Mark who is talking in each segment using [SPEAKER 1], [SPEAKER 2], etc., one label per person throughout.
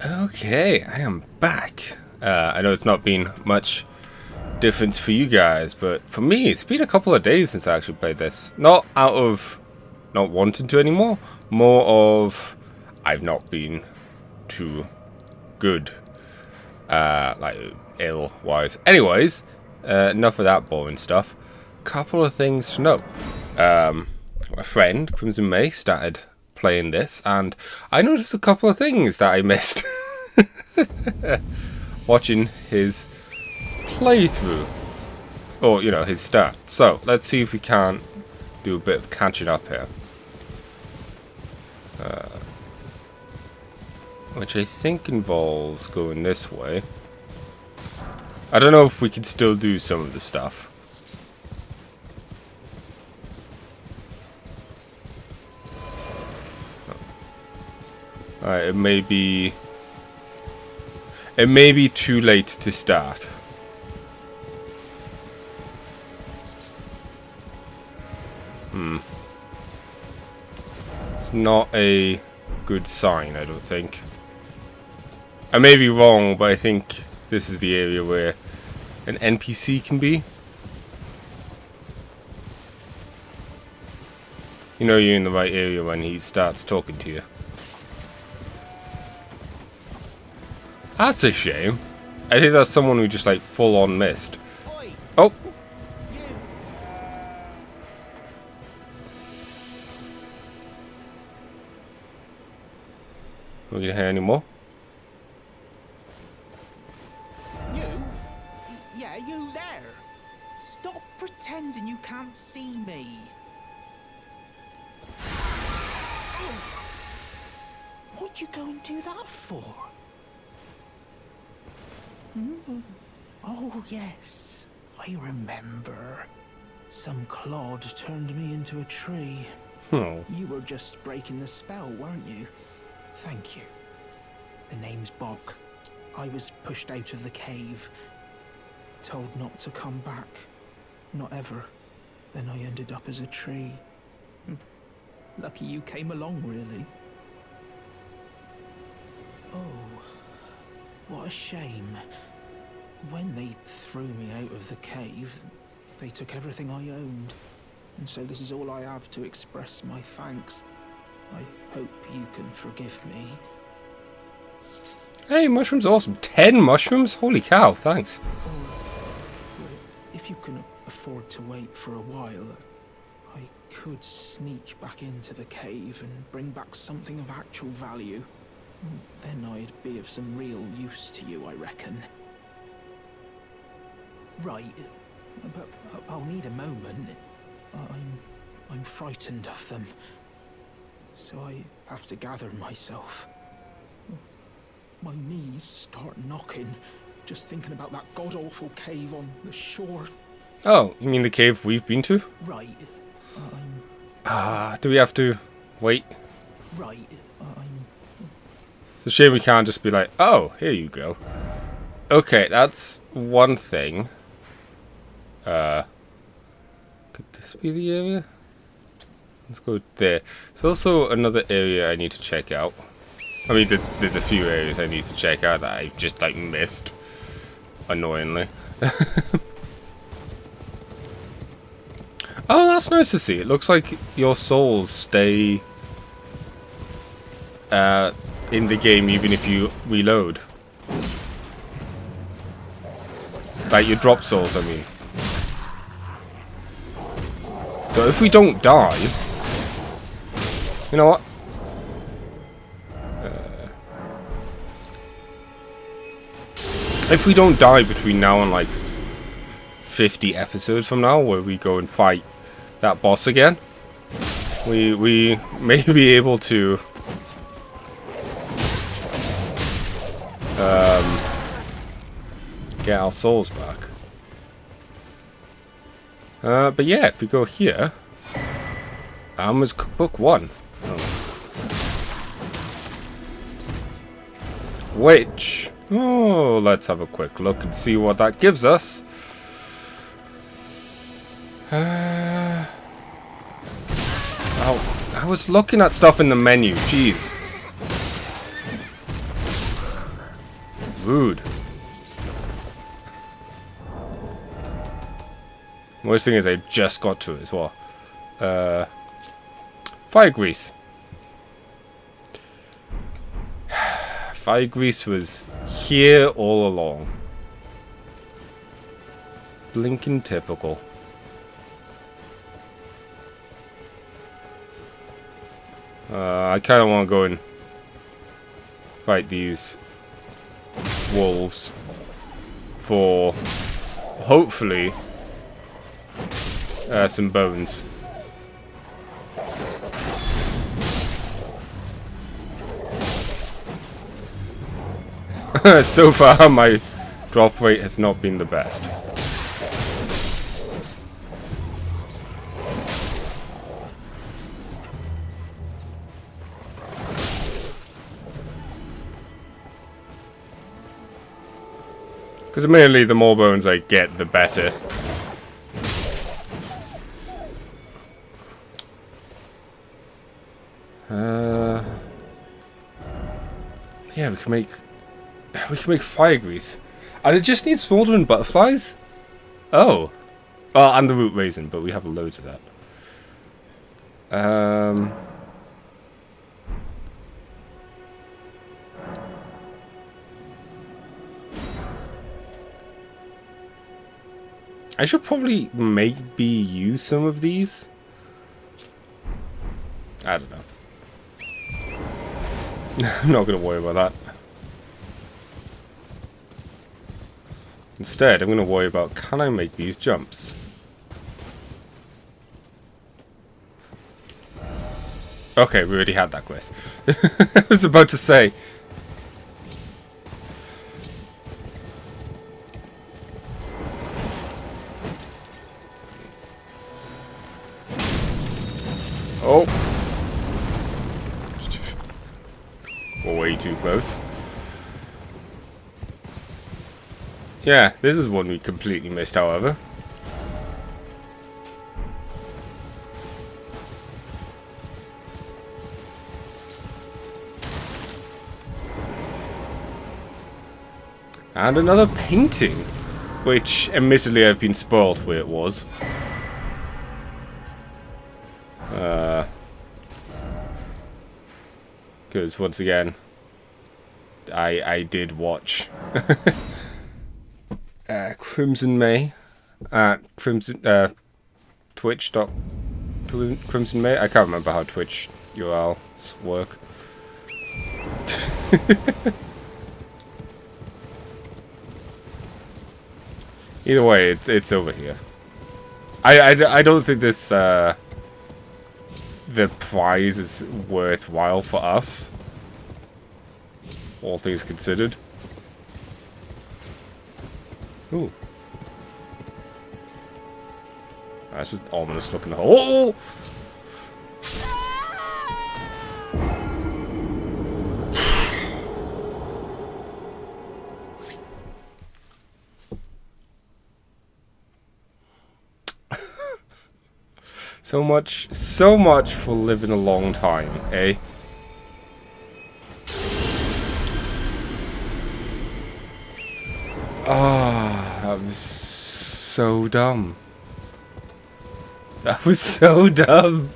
[SPEAKER 1] Okay, I am back. I know it's not been much difference for you guys, but for me, it's been a couple of days since I actually played this. Not out of not wanting to anymore, more of I've not been too good, like ill-wise. Anyways, enough of that boring stuff. Couple of things to note. My friend Crimson May started playing this, and I noticed a couple of things that I missed watching his playthrough, or you know, his start. So let's see if we can't do a bit of catching up here, which I think involves going this way. I don't know if we can still do some of the stuff. Alright, it may be too late to start. It's not a good sign, I don't think. I may be wrong, but I think this is the area where an NPC can be. You know you're in the right area when he starts talking to you. That's a shame. I think that's someone who just like full on missed. Oh! Are we gonna hear any more?
[SPEAKER 2] You? Yeah, you there. Stop pretending you can't see me. What'd you go and do that for? Oh, yes. I remember. Some clod turned me into a tree.
[SPEAKER 1] Oh.
[SPEAKER 2] You were just breaking the spell, weren't you? Thank you. The name's Bog. I was pushed out of the cave. Told not to come back. Not ever. Then I ended up as a tree. Lucky you came along, really. Oh, what a shame. When they threw me out of the cave, they took everything I owned. And so this is all I have to express my thanks. I hope you can forgive me.
[SPEAKER 1] Hey, mushrooms are awesome. 10 mushrooms? Holy cow, thanks.
[SPEAKER 2] Or, if you can afford to wait for a while, I could sneak back into the cave and bring back something of actual value. Then I'd be of some real use to you, I reckon. Right, but I'll need a moment. I'm frightened of them, so I have to gather myself. My knees start knocking, just thinking about that god-awful cave on the shore.
[SPEAKER 1] Oh, you mean the cave we've been to?
[SPEAKER 2] Right,
[SPEAKER 1] Do we have to wait?
[SPEAKER 2] right,
[SPEAKER 1] It's a shame we can't just be like, oh, here you go. Okay, that's one thing. Could this be the area? Let's go there. There's also another area I need to check out. I mean, there's a few areas I need to check out that I've just, like, missed. Annoyingly. Oh, that's nice to see. It looks like your souls stay in the game even if you reload. Like, your drop souls, I mean. So if we don't die... You know what? If we don't die between now and like 50 episodes from now, where we go and fight that boss again, we may be able to get our souls back. But yeah, if we go here, Alma's Cookbook 1. Which, let's have a quick look and see what that gives us. Oh, I was looking at stuff in the menu, jeez. Rude. Worst thing is I just got to it as well. Fire grease. Fire grease was here all along. Blinking typical. I kind of want to go and fight these wolves for hopefully some bones. So far my drop rate has not been the best. Because admittedly, the more bones I get, the better. Yeah, we can make fire grease. And it just needs smoldering butterflies? Oh. Oh, and the root raisin, but we have loads of that. I should probably maybe use some of these. I don't know. I'm not going to worry about that. Instead, I'm going to worry about, can I make these jumps? Okay, we already had that quest. I was about to say. Oh. Way too close. Yeah, this is one we completely missed, however. And another painting, which admittedly I've been spoiled where it was. Because once again, I did watch Crimson May at Twitch.Crimson May. I can't remember how Twitch URLs work. Either way, it's over here. I don't think this the prize is worthwhile for us, all things considered. Ooh. That's just ominous looking hole. So much for living a long time, eh? Ah, that was so dumb. That was so dumb.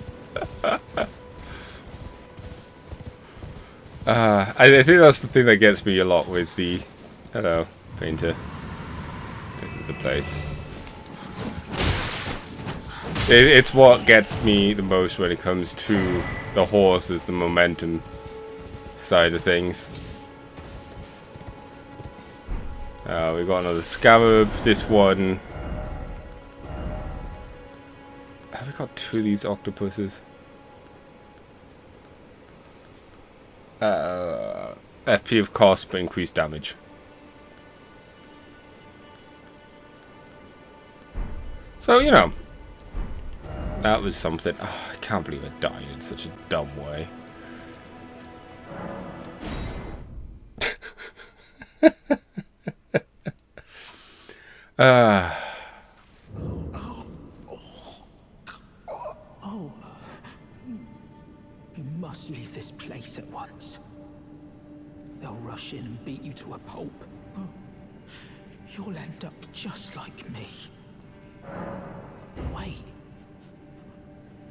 [SPEAKER 1] I think that's the thing that gets me a lot with the... Hello, painter. This is the place. It's what gets me the most when it comes to the horse, is the momentum side of things. We got another scarab. This one. Have we got two of these octopuses? FP of cost, but increased damage. So, you know. That was something. Oh, I can't believe I died in such a dumb way.
[SPEAKER 2] You must leave this place at once. They'll rush in and beat you to a pulp. Well, you'll end up just like me. Wait.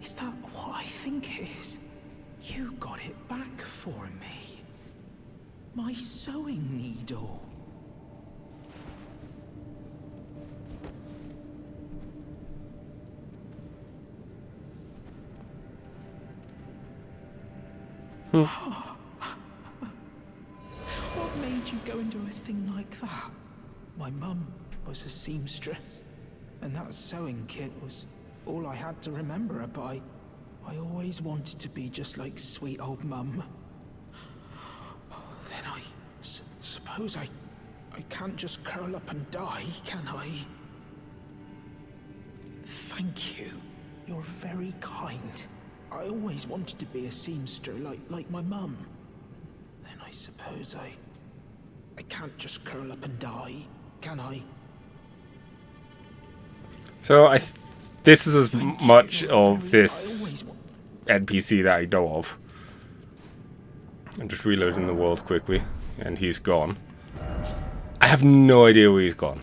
[SPEAKER 2] Is that what I think it is? You got it back for me. My sewing needle. What made you go into a thing like that? My mum was a seamstress, and that sewing kit was all I had to remember her by. I always wanted to be just like sweet old mum. Then I suppose I can't just curl up and die, can I? Thank you. You're very kind. I always wanted to be a seamster like my mum. Then I suppose I can't just curl up and die, can I?
[SPEAKER 1] So this is as much of this NPC that I know of. I'm just reloading the world quickly, and he's gone. I have no idea where he's gone.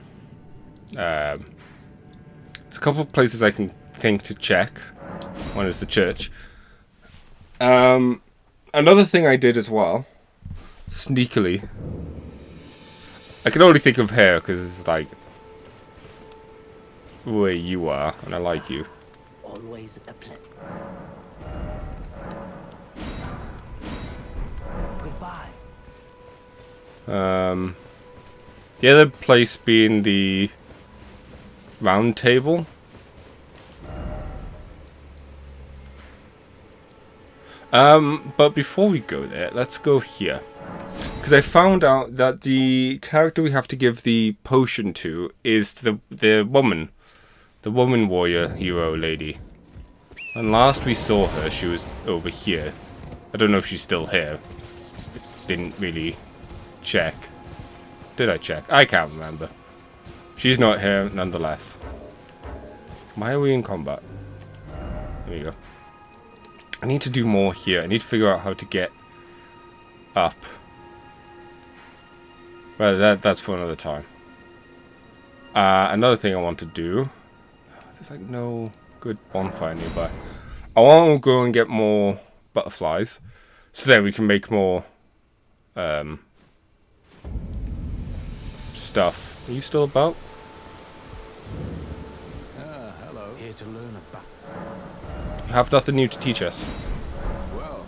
[SPEAKER 1] There's a couple of places I can think to check. One is the church. Another thing I did as well, sneakily. I can only think of her because it's like where you are, and I like you.
[SPEAKER 3] Always a pleasure. Goodbye.
[SPEAKER 1] The other place being the round table. But before we go there, let's go here. Because I found out that the character we have to give the potion to is the woman. The woman warrior hero lady. And last we saw her, she was over here. I don't know if she's still here. Didn't really check. Did I check? I can't remember. She's not here nonetheless. Why are we in combat? There we go. I need to do more here. I need to figure out how to get up. Well, that's for another time. Another thing I want to do... There's like no good bonfire nearby. I want to go and get more butterflies. So that we can make more... stuff. Are you still about?
[SPEAKER 4] Hello.
[SPEAKER 3] Here to learn about.
[SPEAKER 1] You have nothing new to teach us.
[SPEAKER 4] Well,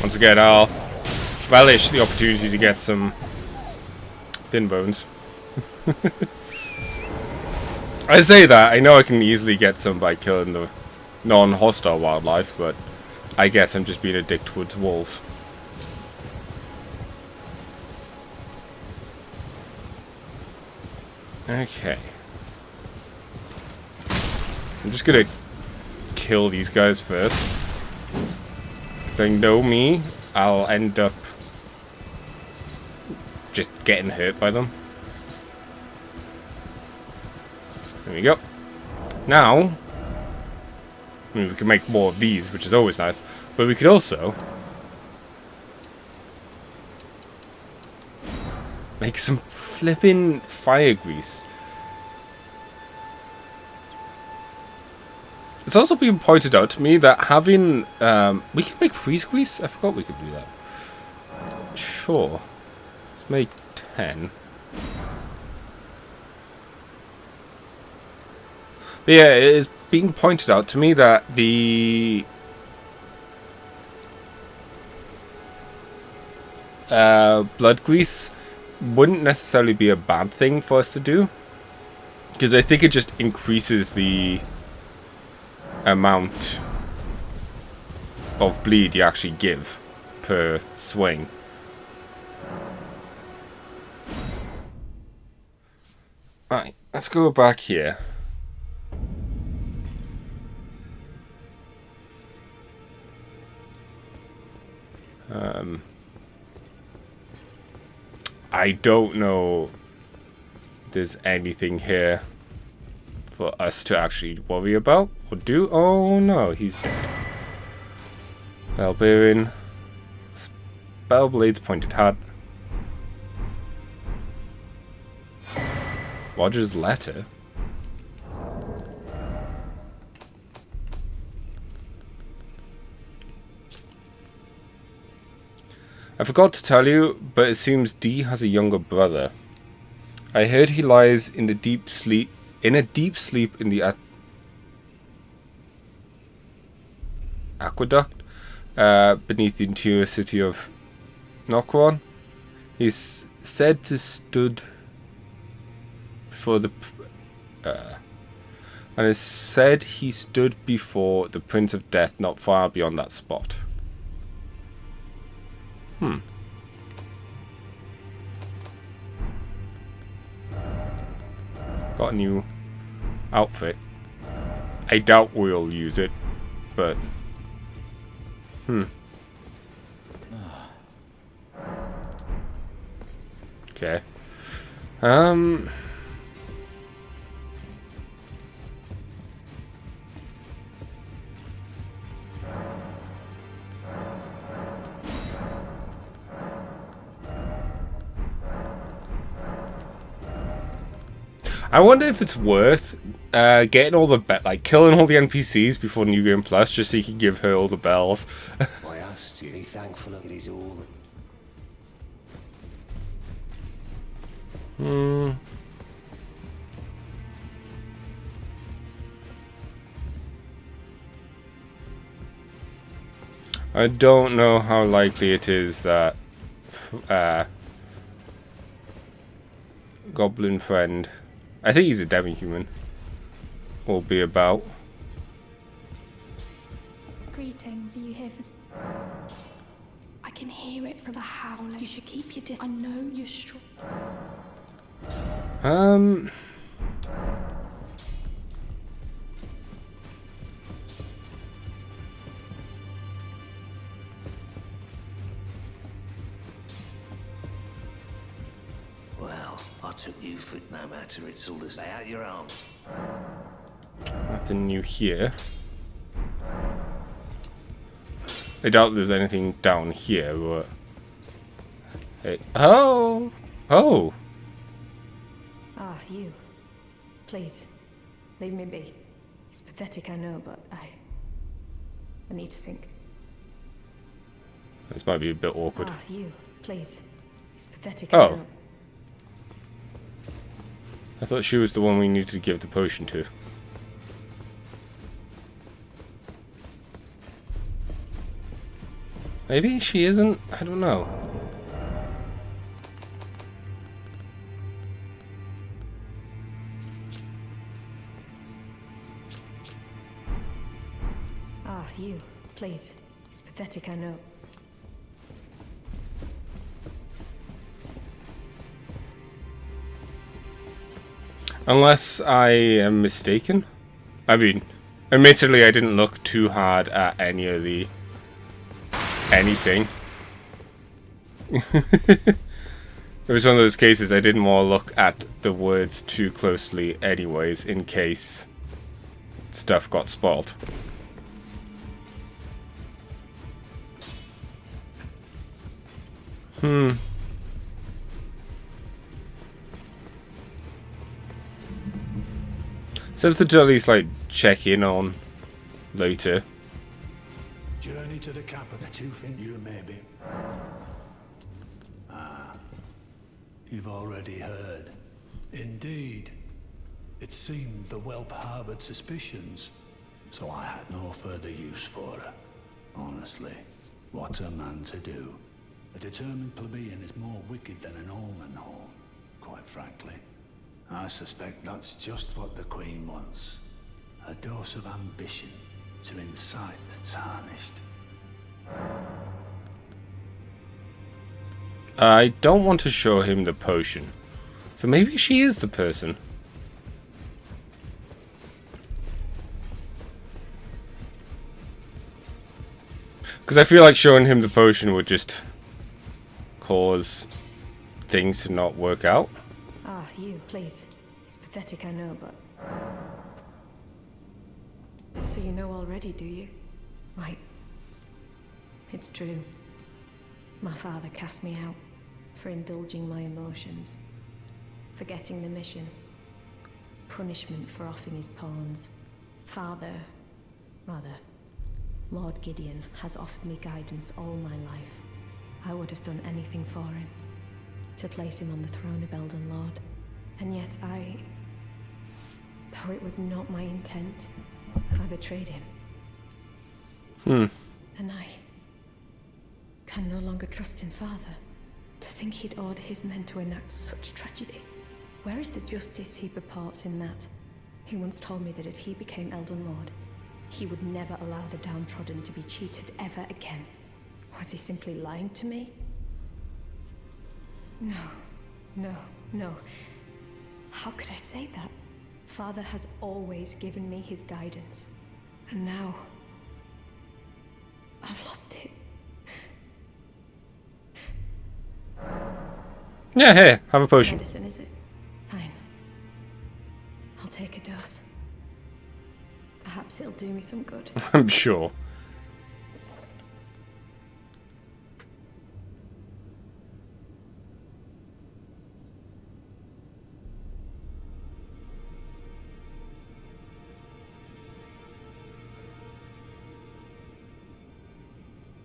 [SPEAKER 1] Once again, I'll relish the opportunity to get some thin bones. I say that, I know I can easily get some by killing the non-hostile wildlife, but I guess I'm just being a dick towards wolves. Okay. I'm just gonna kill these guys first. Because I know me, I'll end up just getting hurt by them. There we go. Now, I mean, we can make more of these, which is always nice. But we could also make some flippin' fire grease. It's also been pointed out to me that having... we can make freeze grease? I forgot we could do that. Sure. Let's make 10. But yeah, it is being pointed out to me that the... blood grease wouldn't necessarily be a bad thing for us to do. Because I think it just increases the amount of bleed you actually give per swing. Right, let's go back here. I don't know if there's anything here for us to actually worry about or do. Oh no, he's dead. Bell bearing. Spell blades, pointed hat. Roger's letter. I forgot to tell you, but it seems Dee has a younger brother. I heard he lies in a deep sleep in the aqueduct beneath the interior city of Nokron. He's said to stood before the and it's said he stood before the Prince of Death not far beyond that spot. Got a new outfit. I doubt we'll use it, but okay. I wonder if it's worth getting all the killing all the NPCs before New Game Plus, just so you can give her all the bells.
[SPEAKER 3] I asked you, be thankful it is all.
[SPEAKER 1] I don't know how likely it is that Goblin Friend, I think he's a demi-human, will be about.
[SPEAKER 5] Greetings. Are you here for... I can hear it from the howler. You should keep your distance. I know you're strong.
[SPEAKER 3] Well, I took Ifrit no matter. It's all to stay out your arms.
[SPEAKER 1] Nothing new here. I doubt there's anything down here, but... Hey. Oh! Oh!
[SPEAKER 6] Ah, you. Please, leave me be. It's pathetic, I know, but I need to think.
[SPEAKER 1] This might be a bit awkward.
[SPEAKER 6] Ah, you. Please. It's pathetic,
[SPEAKER 1] Oh.
[SPEAKER 6] I know.
[SPEAKER 1] I thought she was the one we needed to give the potion to. Maybe she isn't? I don't know.
[SPEAKER 6] Ah, you. Please. It's pathetic, I know.
[SPEAKER 1] Unless I am mistaken. I mean, admittedly, I didn't look too hard at any of the... anything. It was one of those cases I didn't want to look at the words too closely anyways, in case stuff got spoiled. Something to at least, like, check in on later.
[SPEAKER 7] Journey to the capital. The two think you may be. Ah, you've already heard. Indeed. It seemed the whelp harboured suspicions, so I had no further use for her. Honestly, what's a man to do? A determined plebeian is more wicked than an almond horn, quite frankly. I suspect that's just what the Queen wants. A dose of ambition to incite the tarnished.
[SPEAKER 1] I don't want to show him the potion. So maybe she is the person. Because I feel like showing him the potion would just cause things to not work out.
[SPEAKER 6] Ah, you, please. It's pathetic, I know, but... So you know already, do you? Right. It's true. My father cast me out for indulging my emotions, forgetting the mission, punishment for offing his pawns. Lord Gideon has offered me guidance all my life. I would have done anything for him, to place him on the throne of Elden Lord. And yet though it was not my intent, I betrayed him. And I can no longer trust in Father. To think he'd order his men to enact such tragedy. Where is the justice he purports in that? He once told me that if he became Elden Lord, he would never allow the downtrodden to be cheated ever again. Was he simply lying to me? No. How could I say that? Father has always given me his guidance. And now... I've lost it.
[SPEAKER 1] Yeah, here, have a potion.
[SPEAKER 6] Medicine, is it? Fine. I'll take a dose. Perhaps it'll do me some good.
[SPEAKER 1] I'm sure.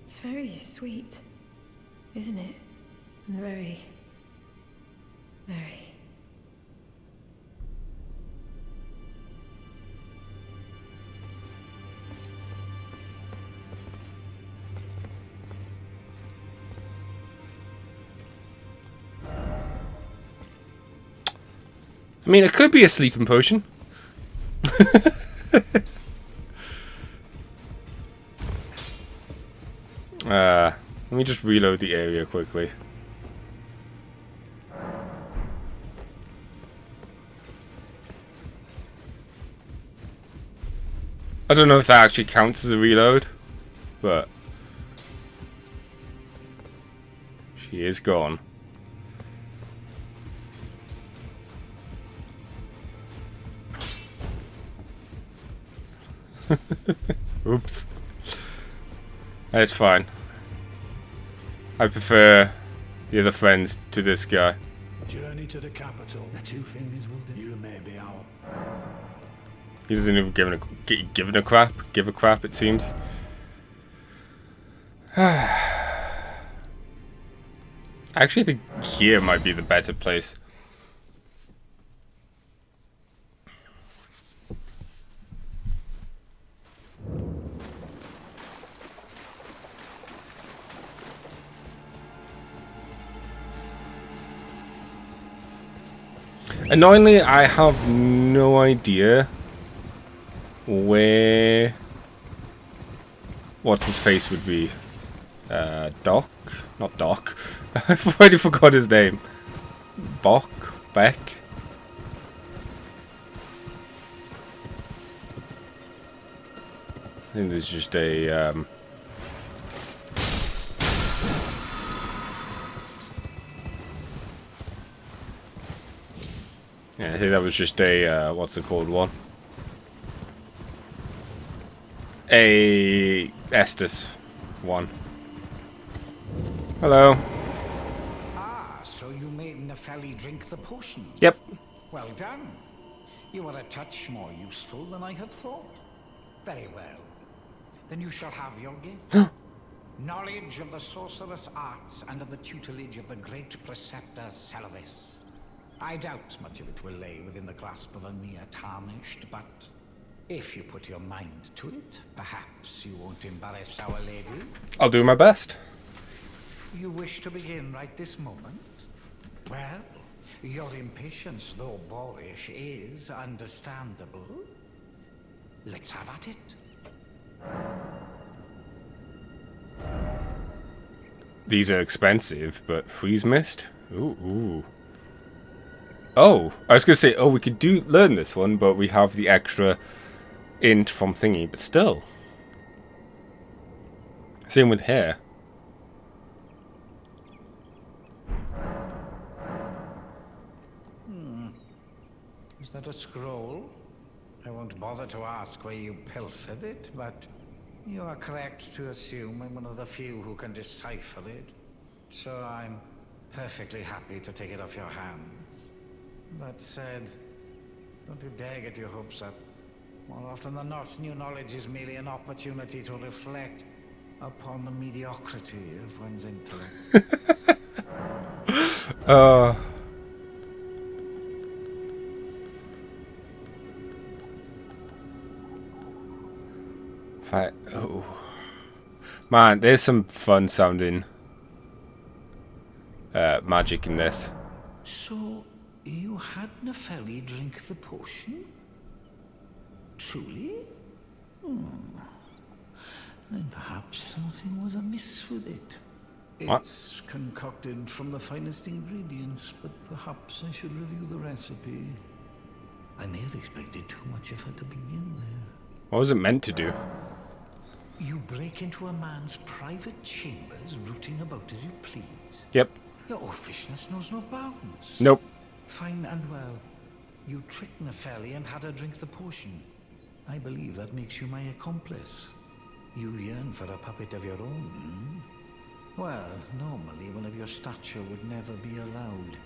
[SPEAKER 6] It's very sweet, isn't it? And very...
[SPEAKER 1] I mean, it could be a sleeping potion. Let me just reload the area quickly. I don't know if that actually counts as a reload, but she is gone. Oops. That's fine. I prefer the other friends to this guy.
[SPEAKER 7] Journey to the capital. The two fingers will do. You may be out.
[SPEAKER 1] He doesn't even give a crap. Give a crap, it seems. I actually think here might be the better place. Annoyingly, I have no idea where what's his face would be. Doc? Not Doc. I've already forgot his name. Beck? I think there's just a yeah, I think that was just a what's it called one? A Estus one. Hello.
[SPEAKER 8] Ah, so you made Nepheli drink the potion?
[SPEAKER 1] Yep.
[SPEAKER 8] Well done. You are a touch more useful than I had thought. Very well. Then you shall have your gift. Knowledge of the sorcerous arts and of the tutelage of the great preceptor Selvis. I doubt much of it will lay within the grasp of a mere tarnished, but if you put your mind to it, perhaps you won't embarrass our lady.
[SPEAKER 1] I'll do my best.
[SPEAKER 8] You wish to begin right this moment? Well, your impatience, though boorish, is understandable. Let's have at it.
[SPEAKER 1] These are expensive, but freeze mist? Ooh. Oh, I was gonna say, oh, we could learn this one, but we have the extra int from thingy, but still. Same with hair.
[SPEAKER 8] Is that a scroll? I won't bother to ask where you pilfered it, but you are correct to assume I'm one of the few who can decipher it. So I'm perfectly happy to take it off your hands. That said, don't you dare get your hopes up. More often than not, new knowledge is merely an opportunity to reflect upon the mediocrity of one's intellect.
[SPEAKER 1] Oh. Man, there's some fun sounding magic in this.
[SPEAKER 8] So, you had Nepheli drink the potion? Truly? Then perhaps something was amiss with it.
[SPEAKER 1] What?
[SPEAKER 7] It's concocted from the finest ingredients, but perhaps I should review the recipe.
[SPEAKER 8] I may have expected too much of her to begin with.
[SPEAKER 1] What was it meant to do?
[SPEAKER 8] You break into a man's private chambers, rooting about as you please.
[SPEAKER 1] Yep.
[SPEAKER 8] Your offishness knows no bounds.
[SPEAKER 1] Nope.
[SPEAKER 8] Fine and well. You tricked Nepheli and had her drink the potion. I believe that makes you my accomplice. You yearn for a puppet of your own, hmm? Well, normally one of your stature would never be allowed.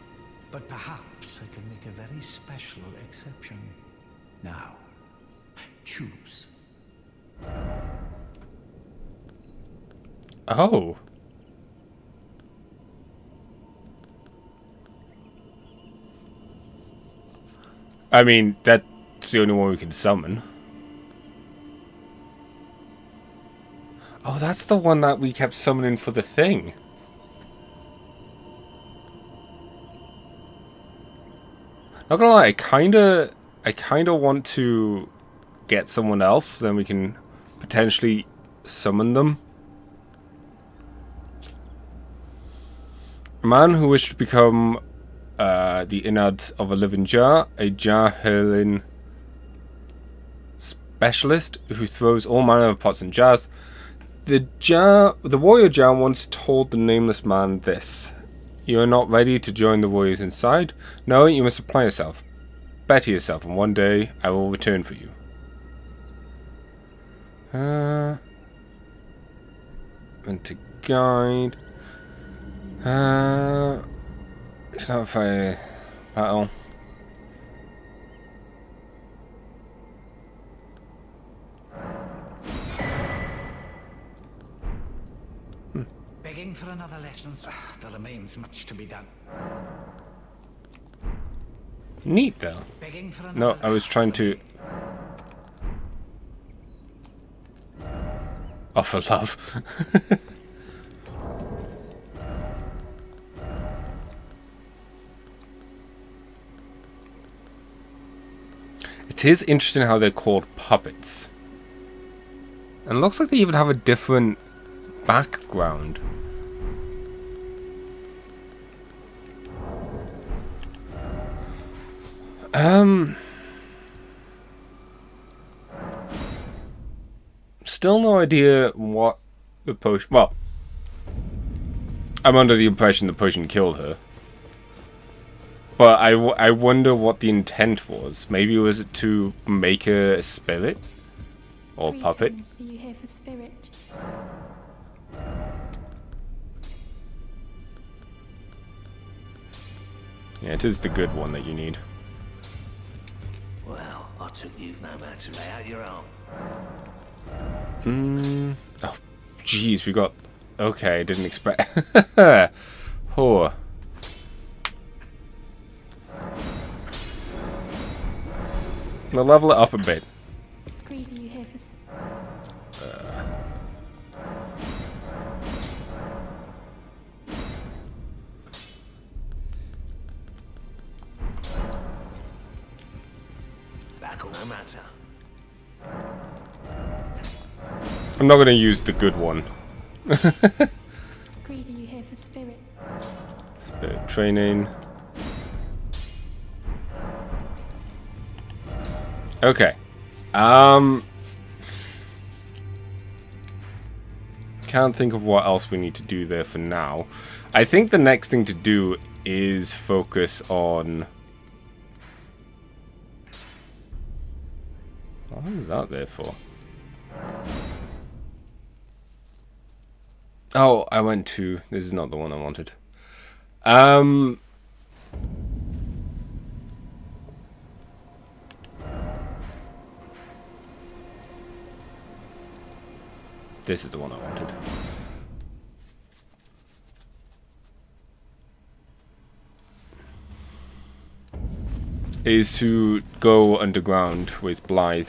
[SPEAKER 8] But perhaps I can make a very special exception. Now, choose.
[SPEAKER 1] Oh. I mean, that's the only one we can summon. Oh, that's the one that we kept summoning for the thing. Not gonna lie, I kinda want to get someone else, then we can potentially summon them. A man who wished to become the innards of a living jar, a jar-hurling specialist who throws all manner of pots and jars. The warrior jar once told the nameless man this: "You are not ready to join the warriors inside. No, you must apply yourself. Better yourself, and one day I will return for you." And to guide. It's not a fire battle.
[SPEAKER 8] Begging for another lesson. There remains much to be done.
[SPEAKER 1] Neat though.
[SPEAKER 8] Begging for another
[SPEAKER 1] No, I was trying to offer love. It is interesting how they're called puppets. And it looks like they even have a different background. Still no idea what the potion... Well, I'm under the impression the potion killed her. But I wonder what the intent was. Maybe was it to make her a spirit? Or puppet?
[SPEAKER 5] Greetings, are you here for spirit?
[SPEAKER 1] Yeah, it is the good one that you need.
[SPEAKER 3] Well, I took you no matter. Lay out your arm.
[SPEAKER 1] Oh, jeez, we got... Okay, didn't expect... Oh. We'll level it up a bit.
[SPEAKER 5] Greed, are you here for...
[SPEAKER 3] Back or no matter.
[SPEAKER 1] I'm not going to use the good one.
[SPEAKER 5] Greed, are you here for spirit?
[SPEAKER 1] Spirit training. Okay. Can't think of what else we need to do there for now. I think the next thing to do is focus on What is that there for? Oh, I went to... This is not the one I wanted. This is the one I wanted. Is to go underground with Blythe.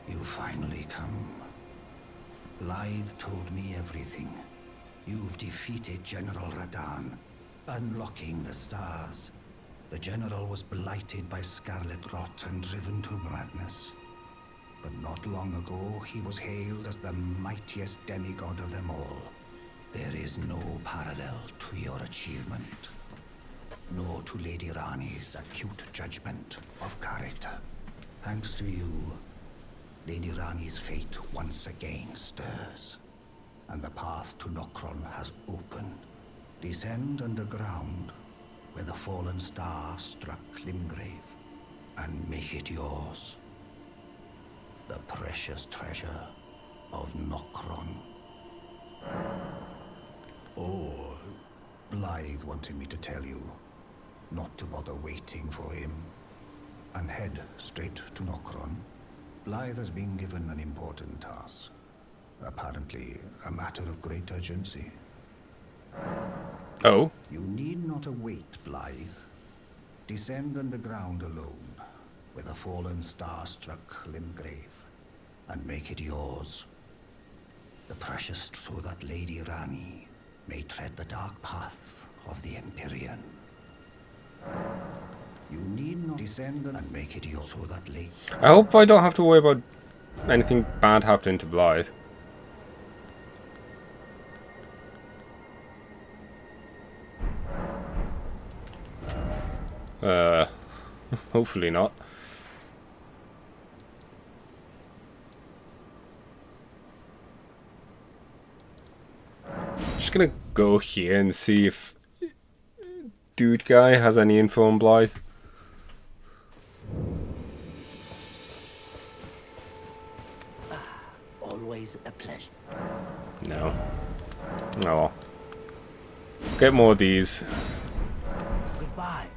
[SPEAKER 3] You finally come. Blythe told me everything. You've defeated General Radan, unlocking the stars. The General was blighted by scarlet rot and driven to madness. But not long ago, he was hailed as the mightiest demigod of them all. There is no parallel to your achievement. Nor to Lady Rani's acute judgment of character. Thanks to you, Lady Rani's fate once again stirs, and the path to Nokron has opened. Descend underground, where the fallen star struck Limgrave, and make it yours. The precious treasure of Nokron. Oh, Blythe wanted me to tell you not to bother waiting for him, and head straight to Nokron. Blythe has been given an important task. Apparently, a matter of great urgency.
[SPEAKER 1] Oh?
[SPEAKER 3] You need not await Blythe. Descend underground alone, where the fallen star struck Limgrave, and make it yours. The precious so that Lady Rani may tread the dark path of the Empyrean. You need not descend and make it yours so that late.
[SPEAKER 1] I hope I don't have to worry about anything bad happening to Blythe. Hopefully not. Just gonna go here and see if Dude Guy has any info on Blythe.
[SPEAKER 3] Always a pleasure.
[SPEAKER 1] No. Oh. Get more of these.
[SPEAKER 3] Goodbye.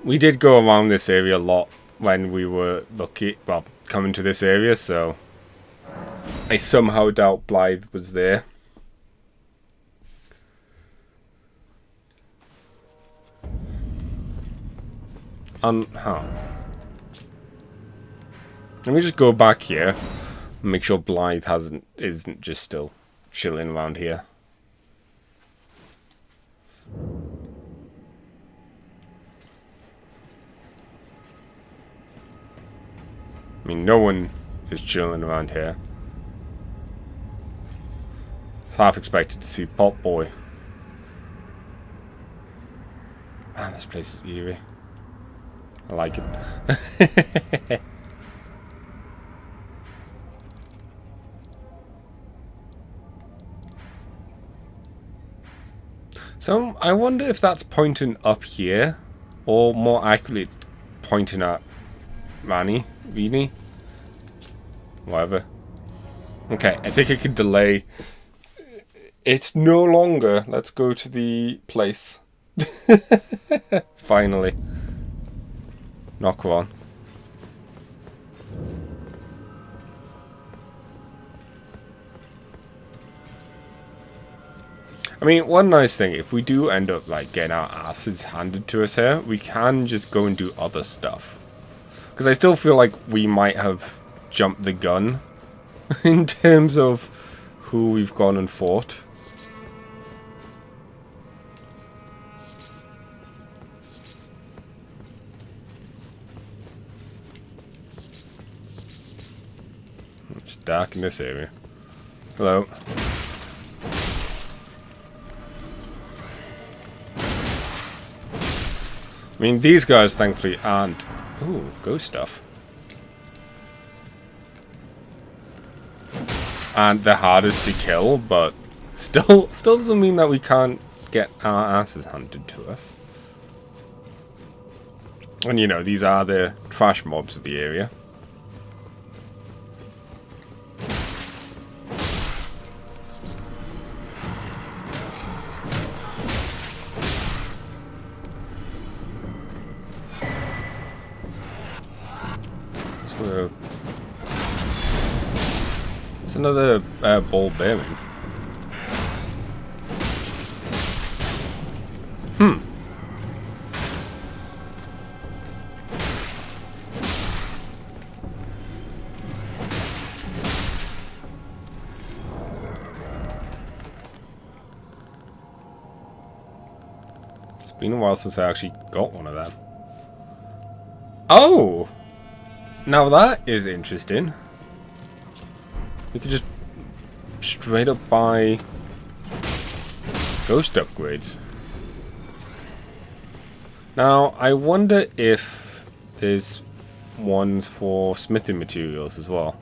[SPEAKER 1] We did go around this area a lot when we were coming to this area, so I somehow doubt Blythe was there. Huh. Let me just go back here and make sure Blythe isn't just still chilling around here. I mean, no one is chilling around here. It's half expected to see Pop Boy. Man, this place is eerie. I like it. So, I wonder if that's pointing up here, or more accurately, it's pointing at Rani, really? Whatever. Okay, I think I can delay. It's no longer. Let's go to the place. Finally. Knock on. I mean, one nice thing, if we do end up like getting our asses handed to us here, we can just go and do other stuff. Because I still feel like we might have jumped the gun in terms of who we've gone and fought. It's dark in this area. Hello. I mean, these guys thankfully aren't... Ooh, ghost stuff. And they're hardest to kill, but still doesn't mean that we can't get our asses handed to us. And you know, these are the trash mobs of the area. So, it's another ball bearing. It's been a while since I actually got one of them. Oh! Now that is interesting. We could just straight up buy ghost upgrades. Now, I wonder if there's ones for smithing materials as well.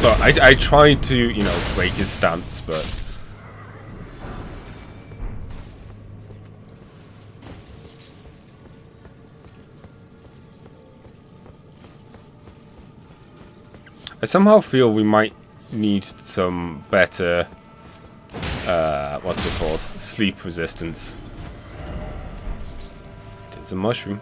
[SPEAKER 1] Look, I tried to, you know, break his stance, but... I somehow feel we might need some better, what's it called? Sleep resistance. There's a mushroom.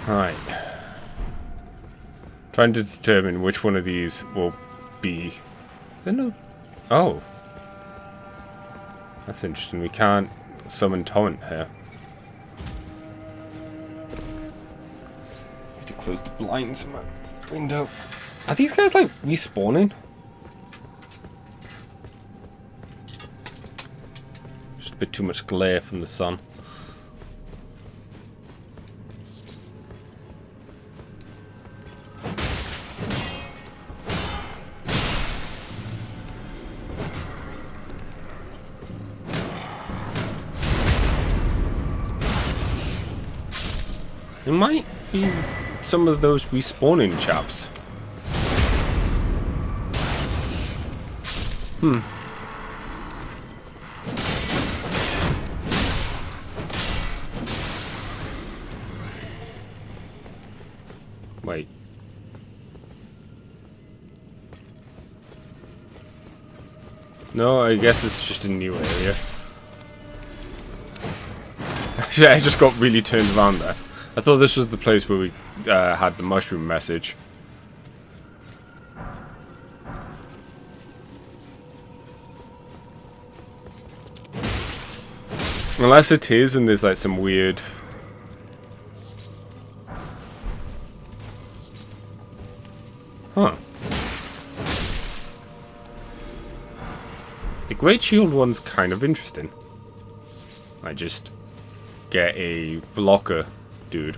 [SPEAKER 1] Alright. Trying to determine which one of these will be... Is there no... Oh. That's interesting. We can't summon torrent here. Need to close the blinds in my window. Are these guys like respawning? Just a bit too much glare from the sun. It might be some of those respawning chaps. Wait. No, I guess it's just a new area. Yeah, I just got really turned around there. I thought this was the place where we had the mushroom message. Unless it is and there's like some weird... Huh. The Great Shield one's kind of interesting. I just get a blocker dude.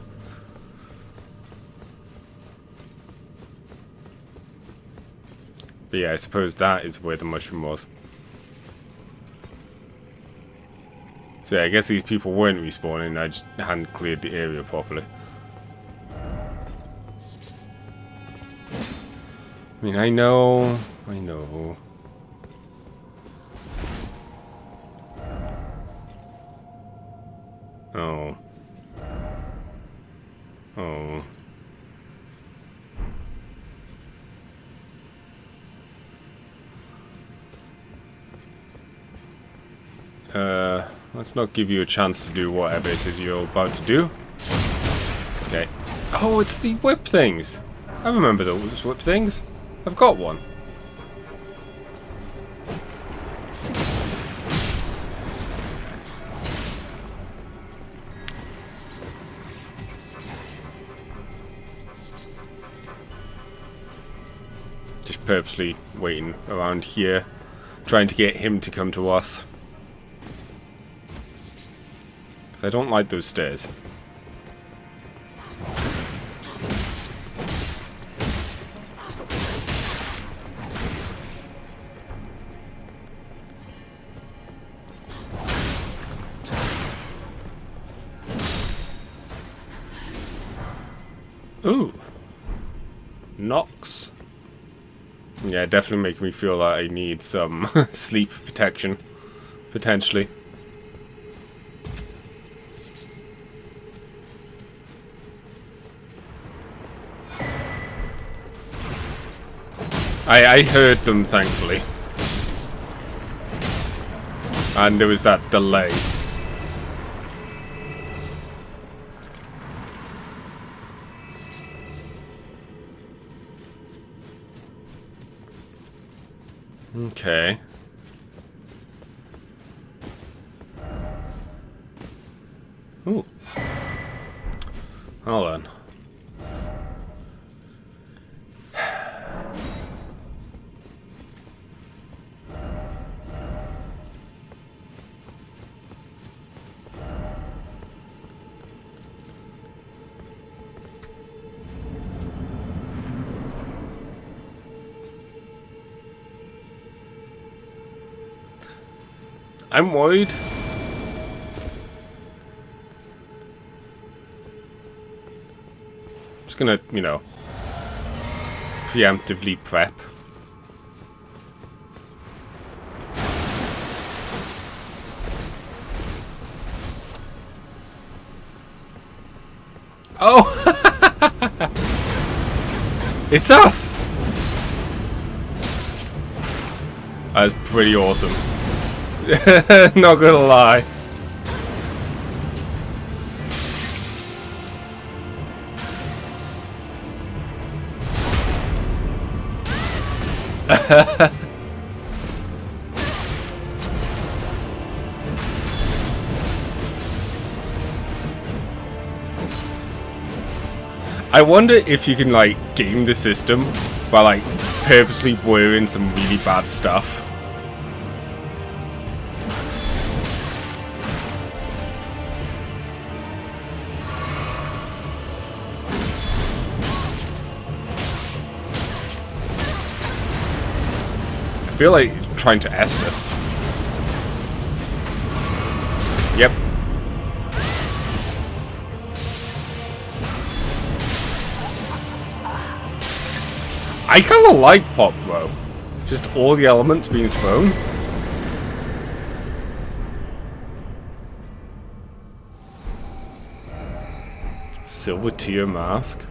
[SPEAKER 1] But yeah, I suppose that is where the mushroom was. So yeah, I guess these people weren't respawning, I just hadn't cleared the area properly. I mean, I know. Oh. Oh. Let's not give you a chance to do whatever it is you're about to do. Okay. Oh, it's the whip things. I remember those whip things. I've got one. Just purposely waiting around here, trying to get him to come to us. Because I don't like those stairs. Ooh. Nox. Yeah, definitely make me feel that I need some sleep protection. Potentially. I heard them, thankfully. And there was that delay. Okay. Ooh. Hold on. I'm worried. Just gonna, you know, preemptively prep. Oh! It's us! That's pretty awesome. Not gonna lie. I wonder if you can, like, game the system by, like, purposely wearing some really bad stuff. I feel like trying to est us. Yep. I kind of like Pop, though. Just all the elements being thrown. Silver tier mask.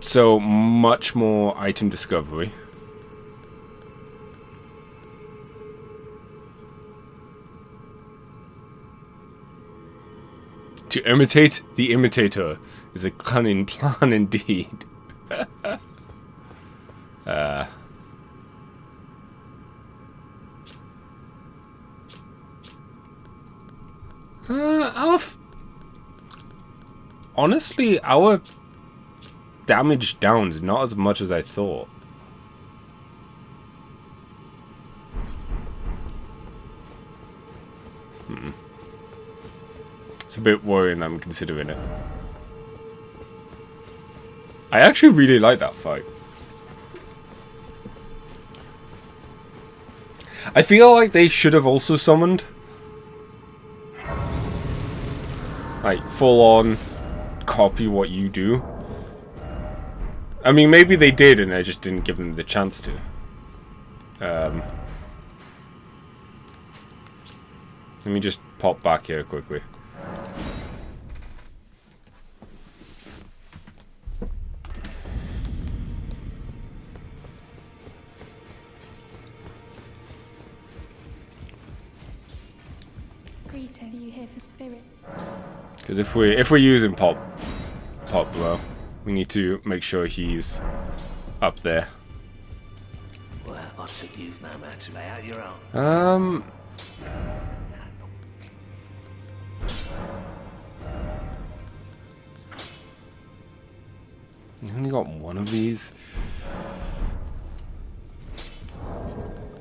[SPEAKER 1] So, much more item discovery. To imitate the imitator is a cunning plan indeed. Honestly, our damage down is not as much as I thought. It's a bit worrying I'm considering it. I actually really like that fight. I feel like they should have also summoned, like, full on copy what you do. I mean, maybe they did and I just didn't give them the chance to. Let me just pop back here quickly.
[SPEAKER 5] Greeting, are you here for Spirit?
[SPEAKER 1] Because if we're using Pop though, we need to make sure he's up there.
[SPEAKER 9] Well, I took you've no man to lay out your own.
[SPEAKER 1] You only got one of these.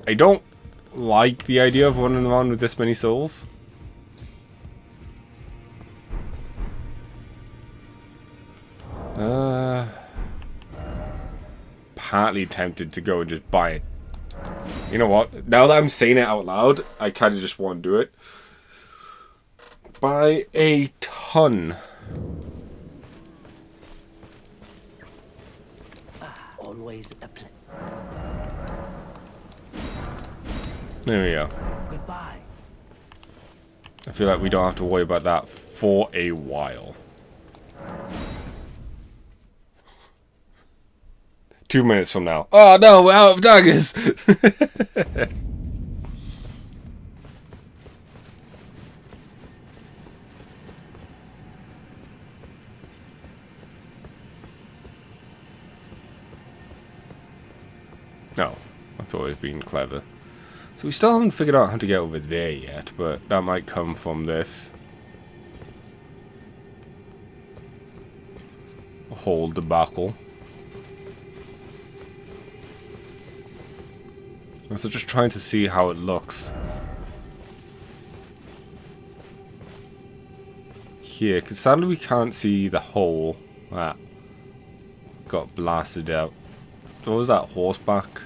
[SPEAKER 1] I don't like the idea of running around with this many souls. Partly tempted to go and just buy You know what? Now that I'm saying it out loud, I kind of just want to do it. By a ton.
[SPEAKER 9] Always a pleasure.
[SPEAKER 1] There we go.
[SPEAKER 9] Goodbye.
[SPEAKER 1] I feel like we don't have to worry about that for a while. 2 minutes from now. Oh no, we're out of daggers! No, I thought it was being clever. So we still haven't figured out how to get over there yet, but that might come from this whole debacle. I'm also just trying to see how it looks here, because sadly we can't see the hole that got blasted out. What was that, horseback?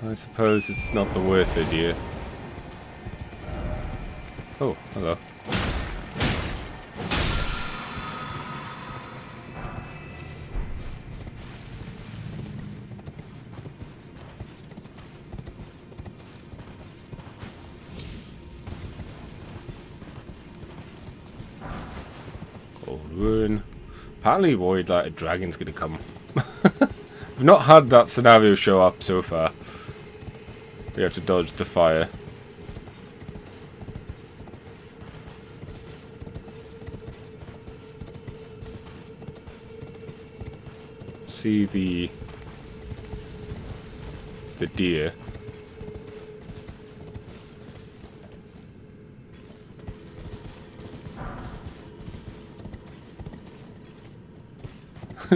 [SPEAKER 1] I suppose it's not the worst idea. Oh, hello. Old ruin. Apparently worried that a dragon's gonna come. We've not had that scenario show up so far. We have to dodge the fire. See the deer.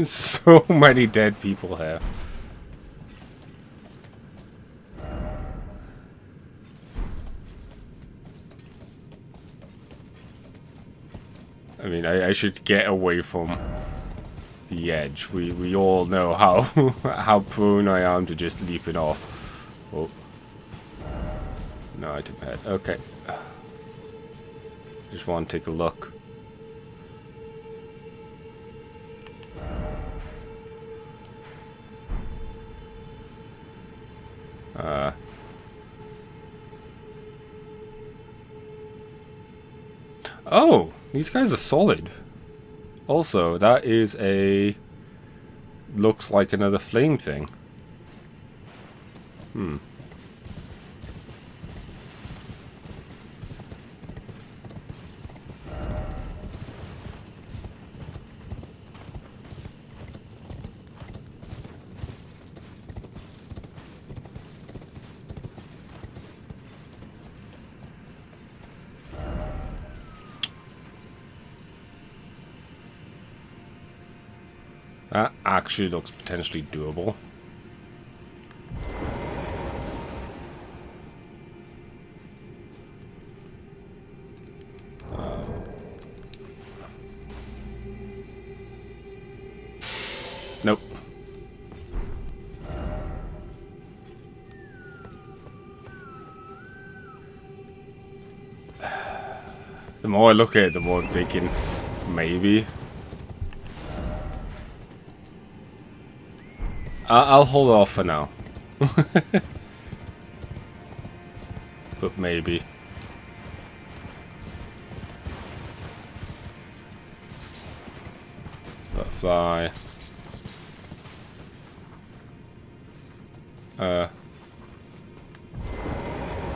[SPEAKER 1] So many dead people here. I mean, I should get away from the edge. We all know how how prone I am to just leaping off. Oh. No, I didn't hit. Okay. Just want to take a look. Oh, these guys are solid. Also, that is a... looks like another flame thing. Hmm. That actually looks potentially doable. Nope. The more I look at it, the more I'm thinking, maybe. I'll hold off for now. But maybe. Butterfly.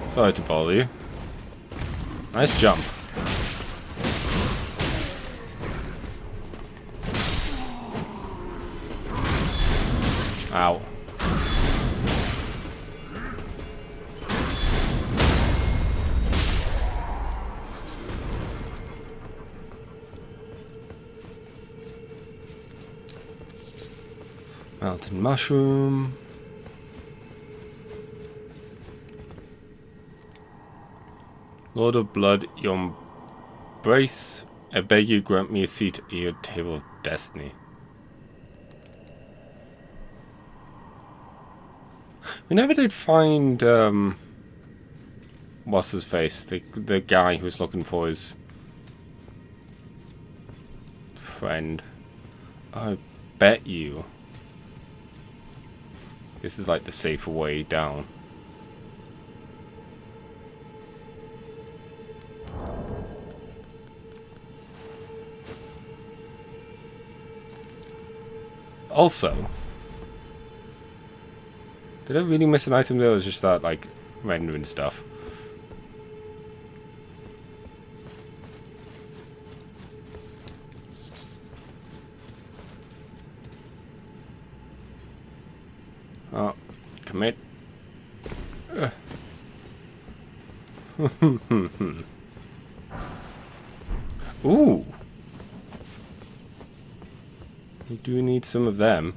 [SPEAKER 1] Sorry to bother you. Nice jump. Ow. Mountain mushroom. Lord of Blood, your embrace. I beg you grant me a seat at your table of destiny. We never did find, what's his face? The guy who was looking for his friend. I bet you this is like the safer way down. Also, did I really miss an item there, or was just that like rendering stuff? Oh, commit. Ooh. We do need some of them.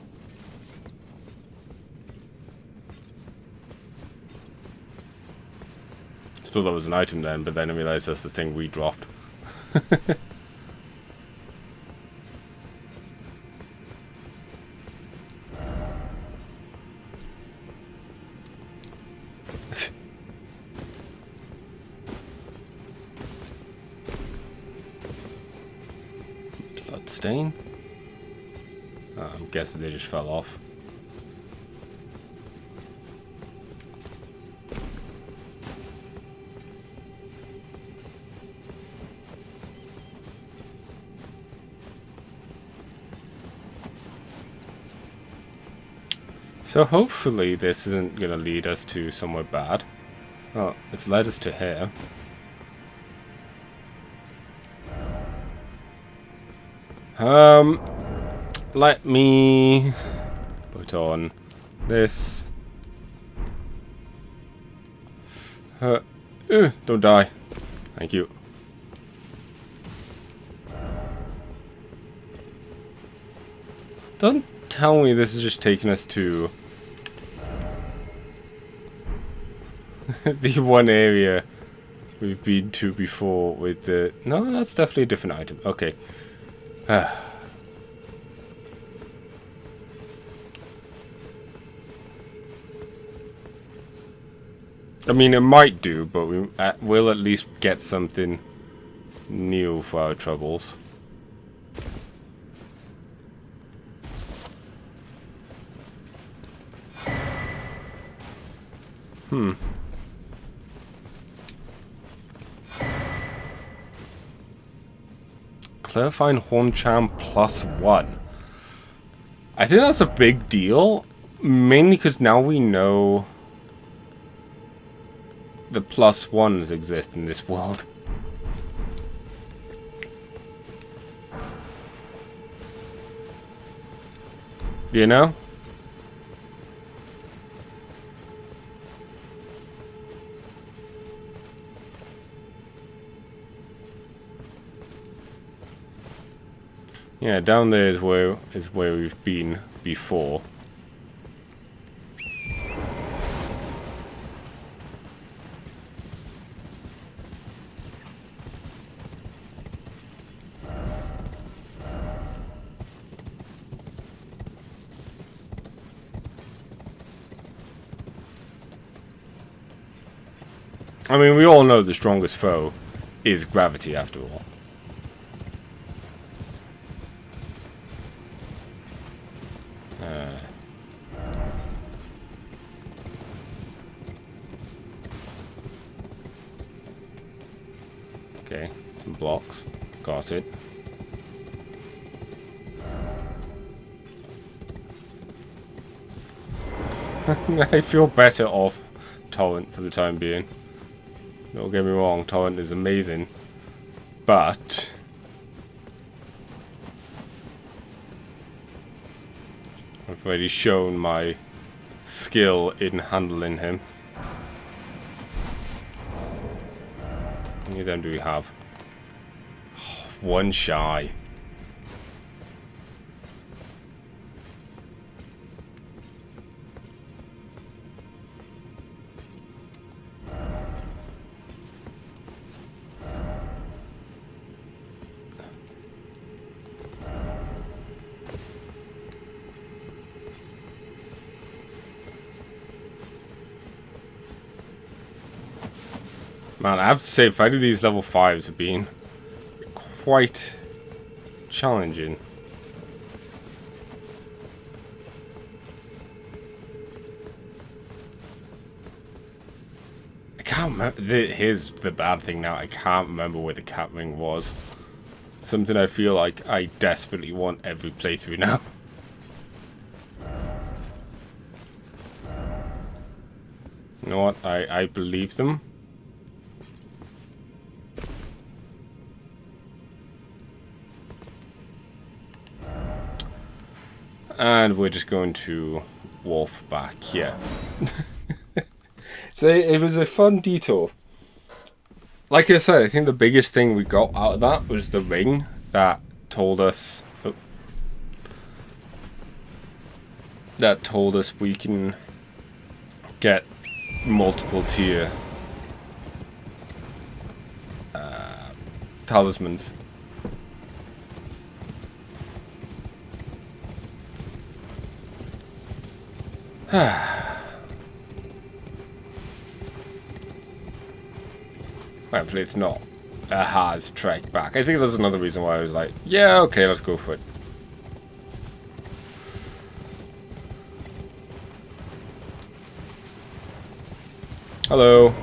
[SPEAKER 1] Thought that was an item then, but then I realized that's the thing we dropped. Bloodstain? I'm guessing they just fell off. So hopefully this isn't going to lead us to somewhere bad. Oh, it's led us to here. Let me put on this. Don't die. Thank you. Don't tell me this is just taking us to the one area we've been to before with the... No, that's definitely a different item. Okay. I mean, it might do, but we'll at least get something new for our troubles. Clarifying Horn Charm +1. I think that's a big deal, mainly because now we know the +1s exist in this world. You know? Yeah, down there is where we've been before. I mean, we all know the strongest foe is gravity, after all. Okay, some blocks. Got it. I feel better off Torrent for the time being. Don't get me wrong, Torrent is amazing. But I've already shown my skill in handling him. How many of them do we have? One shy. Man, I have to say, fighting these level 5s have been quite challenging. I can't remember. Here's the bad thing now. I can't remember where the cat ring was. Something I feel like I desperately want every playthrough now. You know what? I believe them. And we're just going to warp back here. So it was a fun detour. Like I said, I think the biggest thing we got out of that was the ring that told us... Oh, that told us we can get multiple tier talismans. Hopefully it's not a hard trek back. I think that's another reason why I was like, yeah, okay, let's go for it. Hello.